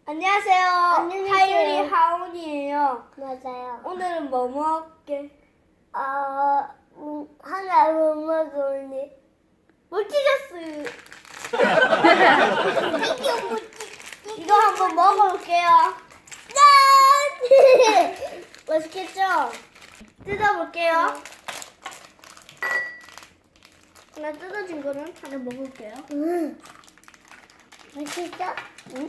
안녕하세요. 안녕하세요. 하율이 하온이에요. 맞아요. 오늘은 뭐 먹게? 하나 못 먹으니. 물티저스. 이거 한번 먹어볼게요. 맛있겠죠? 뜯어볼게요. 하나 뜯어진 거는 하나 먹을게요. 맛있어? 응?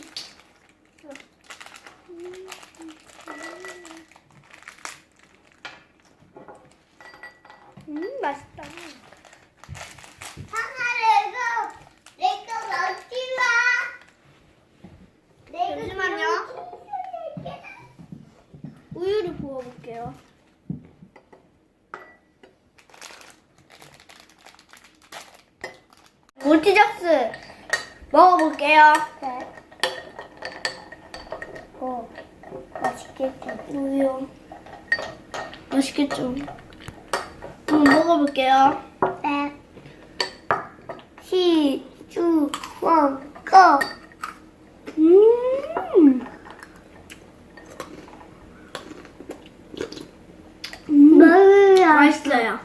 맛있다. 하나 내거 넣지 마. 잠시만요. 우유를 부어볼게요. 물티저스 먹어볼게요. 네. 맛있겠죠? 우유 맛있겠죠? 한번 먹어볼게요. 네. 시주원 거. 맛있어요.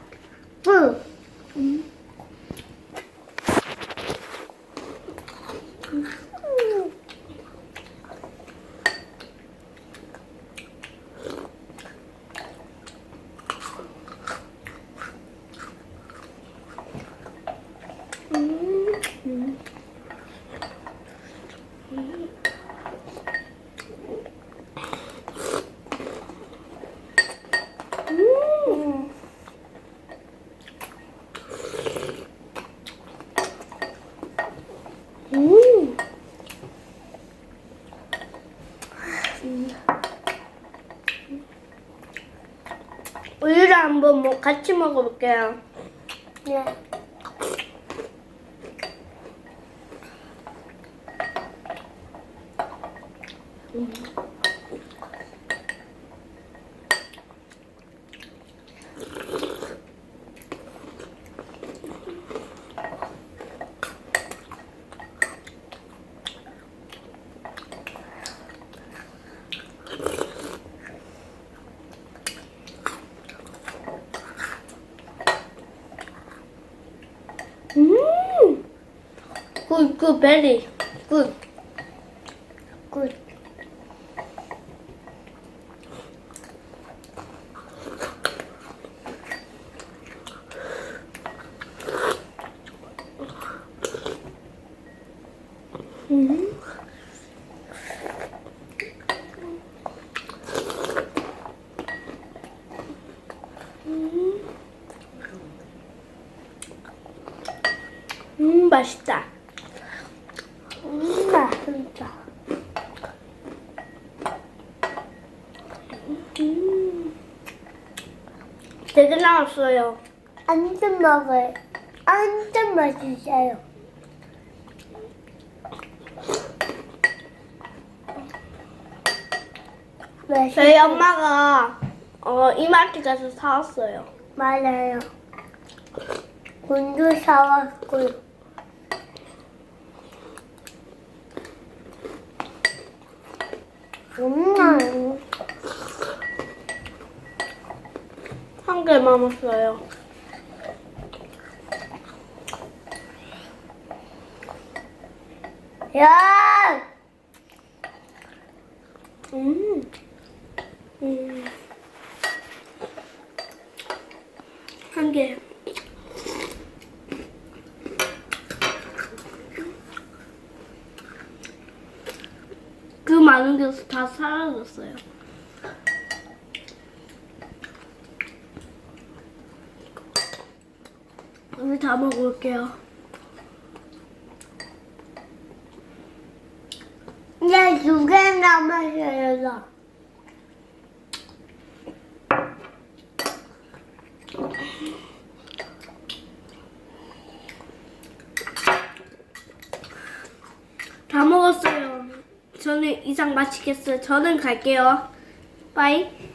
우유를 한번 같이 먹어볼게요. 네. 굿, 베리. 굿. 굿. 맛있다. 맛있다. 되게 나왔어요. 완전 먹어요. 완전 맛있어요. 저희 엄마가 이마트 가서 사왔어요. 맞아요. 군도 사왔고. 한 개 남았어요. 야! 한 개. 그 많은 게 다 사라졌어요. 우리 다 먹어볼게요. 이제 2개 남았어요. 다 먹었어요. 저는 이상 마치겠어요. 저는 갈게요. 빠이.